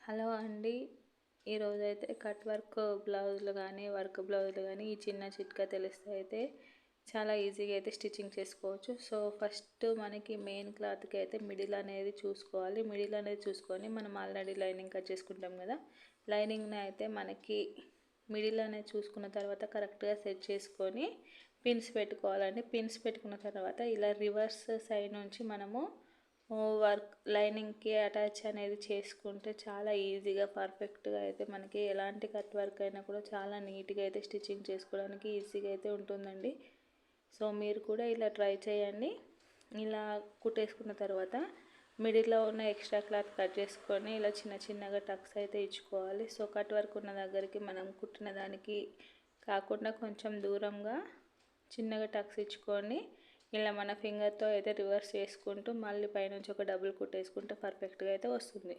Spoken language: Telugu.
హలో అండి. ఈరోజైతే కట్ వర్క్ బ్లౌజులు కానీ వర్క్ బ్లౌజులు కానీ ఈ చిన్న చిట్కా తెలిస్తే అయితే చాలా ఈజీగా అయితే స్టిచ్చింగ్ చేసుకోవచ్చు. సో ఫస్ట్ మనకి మెయిన్ క్లాత్కి అయితే మిడిల్ అనేది చూసుకోవాలి. మిడిల్ అనేది చూసుకొని మనం ఆల్రెడీ లైనింగ్ కట్ చేసుకుంటాం కదా, లైనింగ్ని అయితే మనకి మిడిల్ అనేది చూసుకున్న తర్వాత కరెక్ట్గా సెట్ చేసుకొని పిన్స్ పెట్టుకోవాలండి. పిన్స్ పెట్టుకున్న తర్వాత ఇలా రివర్స్ సైడ్ నుంచి మనము వర్క్ లైనింగ్కి అటాచ్ అనేది చేసుకుంటే చాలా ఈజీగా పర్ఫెక్ట్గా అయితే మనకి ఎలాంటి కట్ వర్క్ అయినా కూడా చాలా నీట్గా అయితే స్టిచ్చింగ్ చేసుకోవడానికి ఈజీగా అయితే ఉంటుందండి. సో మీరు కూడా ఇలా ట్రై చేయండి. ఇలా కుట్టేసుకున్న తర్వాత మిడిల్లో ఉన్న ఎక్స్ట్రా క్లాత్ కట్ చేసుకొని ఇలా చిన్న చిన్నగా టక్స్ అయితే ఇచ్చుకోవాలి. సో కట్ వర్క్ ఉన్న దగ్గరికి మనం కుట్టిన దానికి కాకుండా కొంచెం దూరంగా చిన్నగా టక్స్ ఇచ్చుకొని ఇలా మన ఫింగర్తో అయితే రివర్స్ చేసుకుంటూ మళ్ళీ పైనుంచి ఒక డబుల్ కుట్టేసుకుంటే పర్ఫెక్ట్గా అయితే వస్తుంది.